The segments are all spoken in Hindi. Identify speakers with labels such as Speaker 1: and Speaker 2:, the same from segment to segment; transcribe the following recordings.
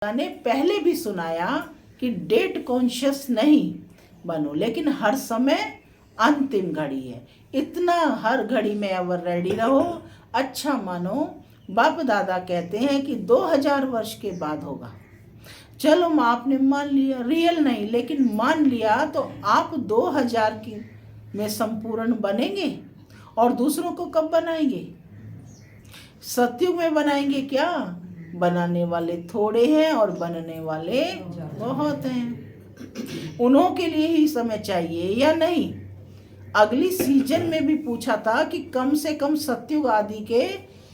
Speaker 1: ने पहले भी सुनाया कि डेट कॉन्शियस नहीं बनो, लेकिन हर समय अंतिम घड़ी है, इतना हर घड़ी में एवर रेडी रहो, अच्छा मानो। बाप दादा कहते हैं कि 2000 वर्ष के बाद होगा। चलो आपने मान लिया, रियल नहीं लेकिन मान लिया, तो आप 2000 की में संपूर्ण बनेंगे और दूसरों को कब बनाएंगे? सतयुग में बनाएंगे क्या? बनाने वाले थोड़े हैं और बनने वाले बहुत हैं। उन्हों के लिए ही समय चाहिए या नहीं? अगली सीजन में भी पूछा था कि कम से कम सतयुग आदि के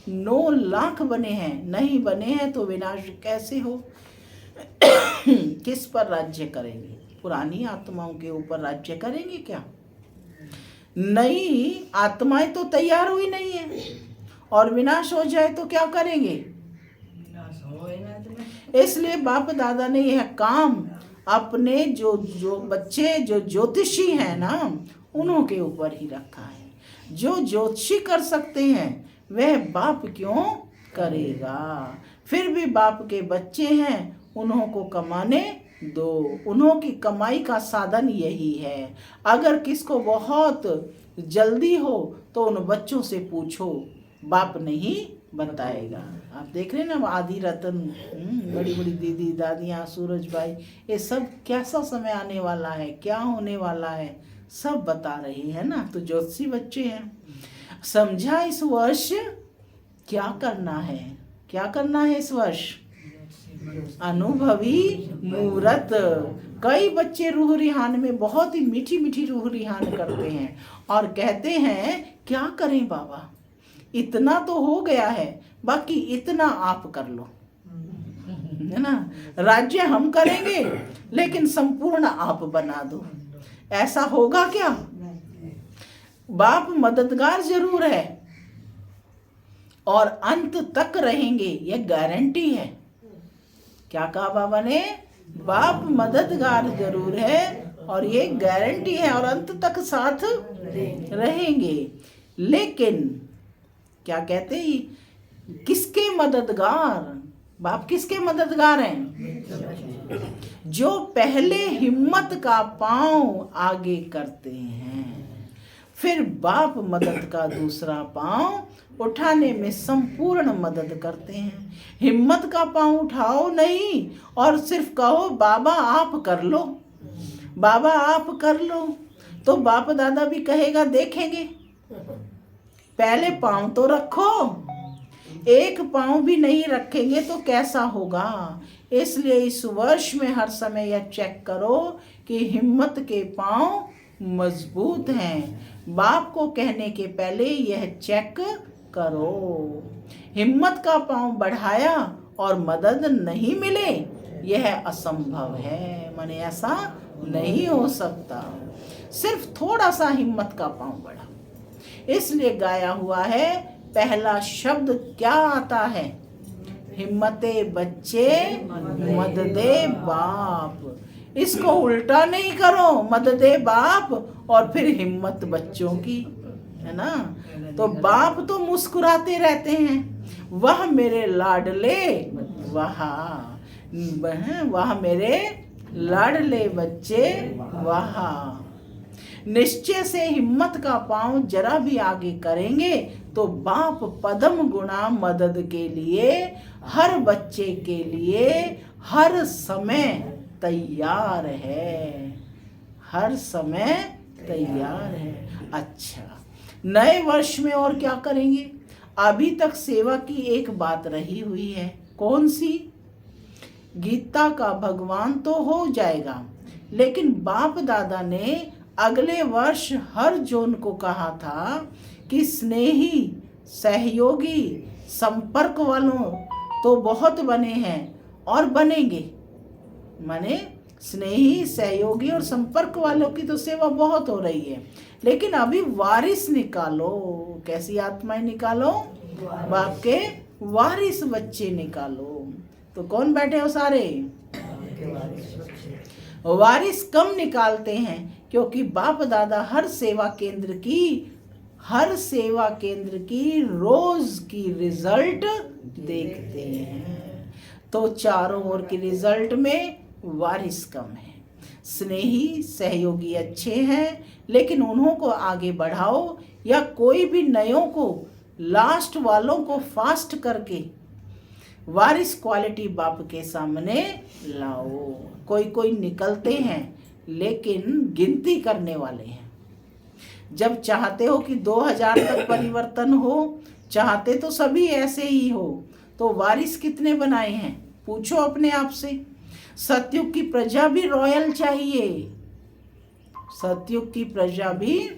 Speaker 1: 9 लाख बने हैं, नहीं बने हैं तो विनाश कैसे हो? किस पर राज्य करेंगे? पुरानी आत्माओं के ऊपर राज्य करेंगे क्या? नई आत्माएं तो तैयार हुई नहीं है, और विनाश हो जाए तो क्या करेंगे? इसलिए बाप दादा ने यह काम अपने जो बच्चे जो ज्योतिषी हैं ना, उन्हों के ऊपर ही रखा है। जो ज्योतिषी कर सकते हैं वह बाप क्यों करेगा? फिर भी बाप के बच्चे हैं, उन्हों को कमाने दो। उन्हों की कमाई का साधन यही है। अगर किसको बहुत जल्दी हो तो उन बच्चों से पूछो, बाप नहीं बताएगा। आप देख रहे हैं ना, आदि रतन, बड़ी बड़ी दीदी दादियाँ, सूरज भाई, ये सब कैसा समय आने वाला है, क्या होने वाला है, सब बता रही है ना। तो ज्योतिषी बच्चे हैं, समझा इस वर्ष क्या करना है? क्या करना है इस वर्ष? अनुभवी मुहूर्त। कई बच्चे रूह रिहान में बहुत ही मीठी मीठी रूह रिहान करते हैं और कहते हैं क्या करें बाबा, इतना तो हो गया है, बाकी इतना आप कर लो, है ना। राज्य हम करेंगे लेकिन संपूर्ण आप बना दो। ऐसा होगा क्या? बाप मददगार जरूर है और अंत तक रहेंगे, यह गारंटी है। क्या कहा बाबा ने? बाप मददगार जरूर है और ये गारंटी है, और अंत तक साथ रहेंगे। लेकिन क्या कहते हैं, किसके मददगार? बाप किसके मददगार हैं? जो पहले हिम्मत का पांव आगे करते हैं, फिर बाप मदद का दूसरा पांव उठाने में संपूर्ण मदद करते हैं। हिम्मत का पांव उठाओ नहीं और सिर्फ कहो बाबा आप कर लो, बाबा आप कर लो, तो बाप दादा भी कहेगा देखेंगे। पहले पांव तो रखो, एक पांव भी नहीं रखेंगे तो कैसा होगा? इसलिए इस वर्ष में हर समय यह चेक करो कि हिम्मत के पांव मजबूत हैं। बाप को कहने के पहले यह चेक करो। हिम्मत का पांव बढ़ाया और मदद नहीं मिले, यह असंभव है। माने ऐसा नहीं हो सकता। सिर्फ थोड़ा सा हिम्मत का पांव बढ़ा, इसलिए गाया हुआ है। पहला शब्द क्या आता है? हिम्मते बच्चे मददे बाप। इसको उल्टा नहीं करो, मददे बाप और फिर हिम्मत बच्चों की, है ना। तो बाप तो मुस्कुराते रहते हैं, वह मेरे लाडले, वह मेरे लाडले बच्चे, वहाँ निश्चय से हिम्मत का पांव जरा भी आगे करेंगे तो बाप पदम गुणा मदद के लिए, हर बच्चे के लिए हर समय तैयार है, हर समय तैयार है। अच्छा, नए वर्ष में और क्या करेंगे? अभी तक सेवा की एक बात रही हुई है, कौन सी? गीता का भगवान तो हो जाएगा, लेकिन बाप दादा ने अगले वर्ष हर जोन को कहा था कि स्नेही, सहयोगी, संपर्क वालों तो बहुत बने हैं और बनेंगे। माने स्नेही, सहयोगी और संपर्क वालों की तो सेवा बहुत हो रही है, लेकिन अभी वारिस निकालो। कैसी आत्माएं निकालो? बाप के वारिस बच्चे निकालो। तो कौन बैठे हो? सारे वारिस कम निकालते हैं, क्योंकि बाप दादा हर सेवा केंद्र की रोज की रिजल्ट देखते हैं। तो चारों ओर के रिजल्ट में वारिस कम है। स्नेही सहयोगी अच्छे हैं, लेकिन उन्हों को आगे बढ़ाओ या कोई भी नयों को लास्ट वालों को फास्ट करके वारिस क्वालिटी बाप के सामने लाओ। कोई कोई निकलते हैं लेकिन गिनती करने वाले हैं। जब चाहते हो कि 2000 तक परिवर्तन हो, चाहते तो सभी ऐसे ही हो, तो वारिस कितने बनाए हैं पूछो अपने आप से। सतयुग की प्रजा भी रॉयल चाहिए, सतयुग की प्रजा भी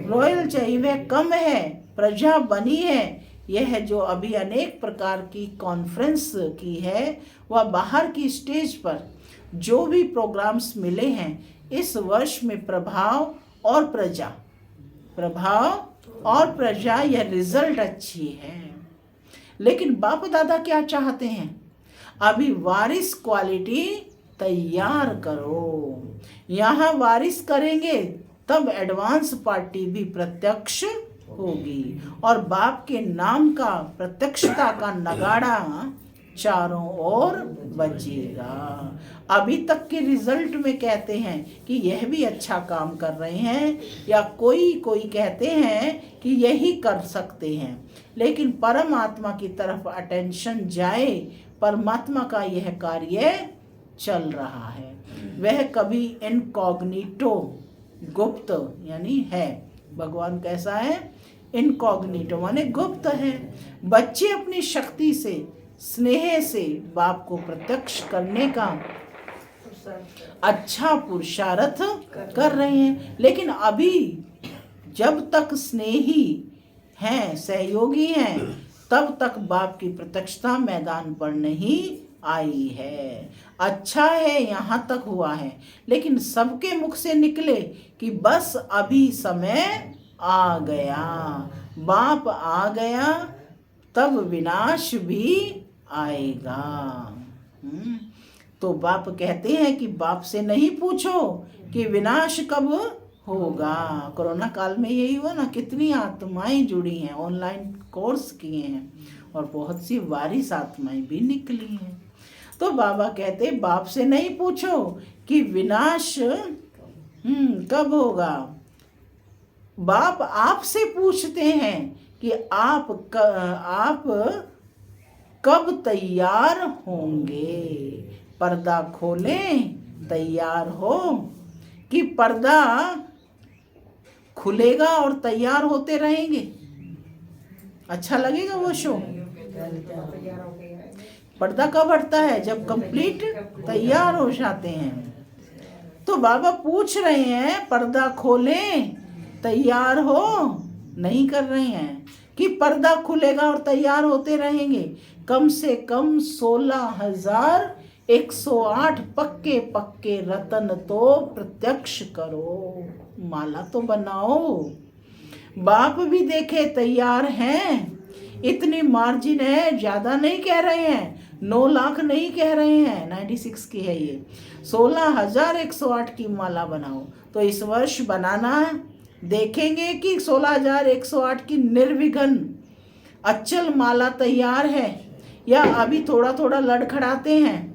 Speaker 1: रॉयल चाहिए। वह कम है, प्रजा बनी है। यह जो अभी अनेक प्रकार की कॉन्फ्रेंस की है, वह बाहर की स्टेज पर जो भी प्रोग्राम्स मिले हैं, इस वर्ष में प्रभाव और प्रजा यह रिजल्ट अच्छी है। लेकिन बाप दादा क्या चाहते हैं? अभी वारिस क्वालिटी तैयार करो। यहाँ वारिस करेंगे तब एडवांस पार्टी भी प्रत्यक्ष होगी और बाप के नाम का प्रत्यक्षता का नगाड़ा चारों ओर बजेगा। अभी तक के रिजल्ट में कहते हैं कि यह भी अच्छा काम कर रहे हैं, या कोई कहते हैं कि यही कर सकते हैं, लेकिन परमात्मा की तरफ अटेंशन जाए, परमात्मा का यह कार्य चल रहा है। वह कभी इनकॉग्निटो, गुप्त यानी है। भगवान कैसा है? इनकॉग्निटो माने गुप्त है। बच्चे अपनी शक्ति से, स्नेह से बाप को प्रत्यक्ष करने का अच्छा पुरुषार्थ कर रहे हैं, लेकिन अभी जब तक स्नेही हैं, सहयोगी हैं, तब तक बाप की प्रत्यक्षता मैदान पर नहीं आई है। अच्छा है यहाँ तक हुआ है, लेकिन सबके मुख से निकले कि बस अभी समय आ गया, बाप आ गया, तब विनाश भी आएगा। तो बाप कहते हैं कि बाप से नहीं पूछो कि विनाश कब होगा। कोरोना काल में यही हुआ ना, कितनी आत्माएं जुड़ी हैं, ऑनलाइन कोर्स किए हैं और बहुत सी वारिस आत्माएं भी निकली हैं। तो बाबा कहते बाप से नहीं पूछो कि विनाश कब होगा। बाप आपसे पूछते हैं कि आप कब तैयार होंगे। पर्दा खोलें, तैयार हो, कि पर्दा खुलेगा और तैयार होते रहेंगे। अच्छा लगेगा वो शो। पर्दा कब हटता है? जब कंप्लीट तैयार हो जाते हैं। तो बाबा पूछ रहे हैं पर्दा खोलें, तैयार हो, नहीं कर रहे हैं कि पर्दा खुलेगा और तैयार होते रहेंगे। कम से कम 16,108 पक्के रतन तो प्रत्यक्ष करो, माला तो बनाओ। बाप भी देखे तैयार हैं, इतनी मार्जिन है, ज्यादा नहीं कह रहे हैं, 9 लाख नहीं कह रहे हैं, 96 की है ये। 16,108 की माला बनाओ। तो इस वर्ष बनाना देखेंगे कि 16,108 की निर्विघ्न अचल माला तैयार है, या अभी थोड़ा थोड़ा लड़खड़ाते हैं,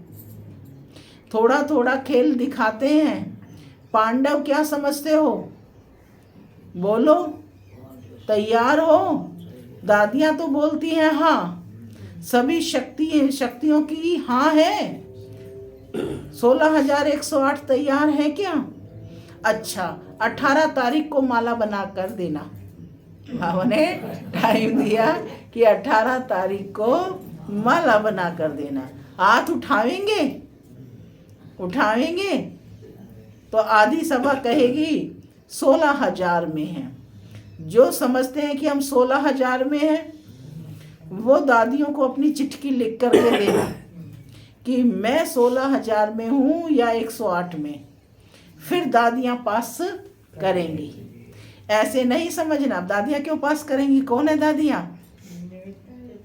Speaker 1: थोड़ा थोड़ा खेल दिखाते हैं। पांडव क्या समझते हो? बोलो, तैयार हो? दादियां तो बोलती हैं हाँ, सभी शक्तियों की हाँ है। 16,108 तैयार है क्या? अच्छा, 18 तारीख को माला बना कर देना। बाबा ने टाइम दिया कि 18 तारीख को माला बना कर देना। हाथ उठावेंगे तो आधी सभा कहेगी 16,000 में है। जो समझते हैं कि हम 16,000 में हैं, वो दादियों को अपनी चिट्ठी लिख कर दे देना कि मैं 16,000 में हूँ या 108 में। फिर दादियाँ पास करेंगी। ऐसे नहीं समझना। दादियाँ क्यों पास करेंगी? कौन है दादियाँ?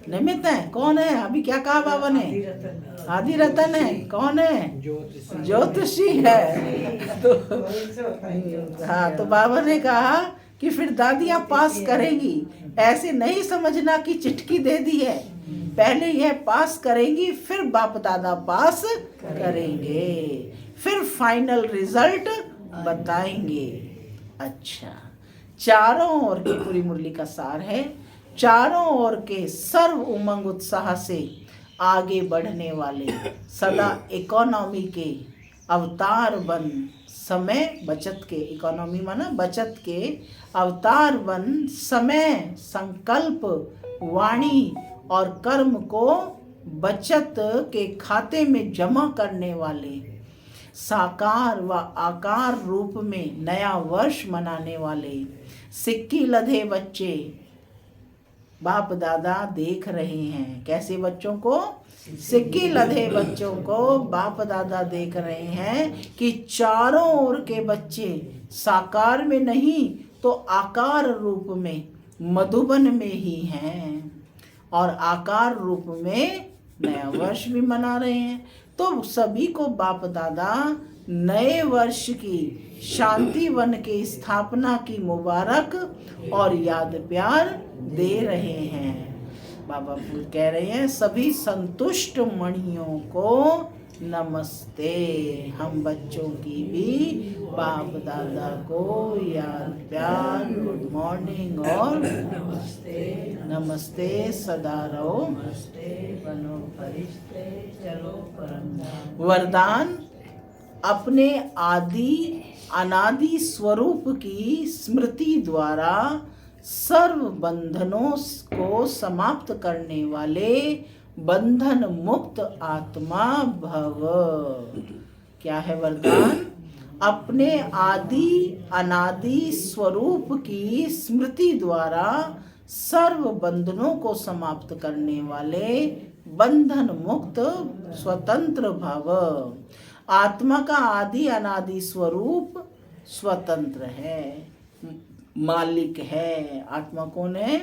Speaker 1: निमित्त है। कौन है? अभी क्या कहा बाबा ने? आदि रतन है। कौन है? ज्योतिषी है। तो हाँ, तो बाबा ने कहा कि फिर दादियाँ पास करेंगी। ऐसे नहीं समझना कि चिट्ठी दे दी है, पहले यह पास करेंगी, फिर बाप दादा पास करेंगे, फिर फाइनल रिजल्ट बताएंगे। अच्छा, चारों ओर की पूरी मुरली का सार है, चारों ओर के सर्व उमंग उत्साह से आगे बढ़ने वाले, सदा इकोनॉमी के अवतार बन, समय बचत के, इकोनॉमी माना बचत के अवतार बन, समय संकल्प वाणी और कर्म को बचत के खाते में जमा करने वाले, साकार व आकार रूप में नया वर्ष मनाने वाले सिक्की लधे बच्चे बाप दादा देख रहे हैं। कैसे बच्चों को? सिक्की लधे बच्चों को बाप दादा देख रहे हैं कि चारों ओर के बच्चे साकार में नहीं तो आकार रूप में मधुबन में ही हैं और आकार रूप में नया वर्ष भी मना रहे हैं। तो सभी को बाप दादा नए वर्ष की शांति वन के स्थापना की मुबारक और याद प्यार दे रहे हैं। बाबा कह रहे हैं सभी संतुष्ट मणियों को नमस्ते। हम बच्चों की भी बाप दादा को याद प्यार, गुड मॉर्निंग और नमस्ते सदा रहो, बनो फरिश्ते, चलो परम। वरदान, अपने आदि अनादि स्वरूप की स्मृति द्वारा सर्व बंधनों को समाप्त करने वाले बंधन मुक्त आत्मा भव। क्या है वरदान? अपने आदि अनादि स्वरूप की स्मृति द्वारा सर्व बंधनों को समाप्त करने वाले बंधन मुक्त स्वतंत्र भव। आत्मा का आदि अनादि स्वरूप स्वतंत्र है, मालिक है। आत्मा कौन है?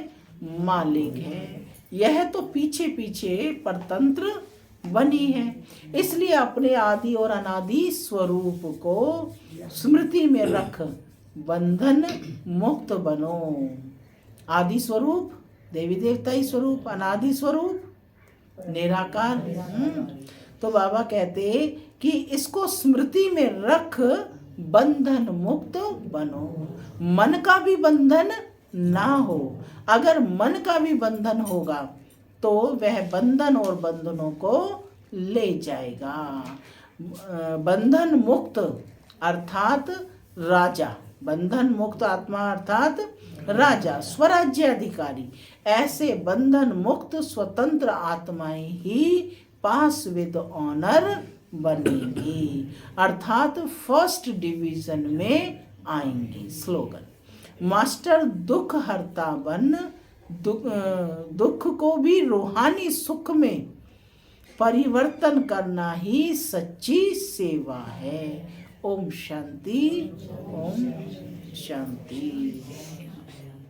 Speaker 1: मालिक है। यह तो पीछे पीछे परतंत्र बनी है, इसलिए अपने आदि और अनादि स्वरूप को स्मृति में रख बंधन मुक्त बनो। आदि स्वरूप देवी देवता ही स्वरूप, अनादि स्वरूप निराकार। तो बाबा कहते कि इसको स्मृति में रख बंधन मुक्त बनो। मन का भी बंधन ना हो। अगर मन का भी बंधन होगा तो वह बंधन और बंधनों को ले जाएगा। बंधन मुक्त अर्थात राजा, बंधन मुक्त आत्मा अर्थात राजा, स्वराज्य अधिकारी। ऐसे बंधन मुक्त स्वतंत्र आत्माएं ही पास विद ऑनर बनेंगी, अर्थात फर्स्ट डिवीजन में आएंगी। स्लोगन, मास्टर दुख हरता बन, दुख को भी रूहानी सुख में परिवर्तन करना ही सच्ची सेवा है। ओम शांति, ओम शांति।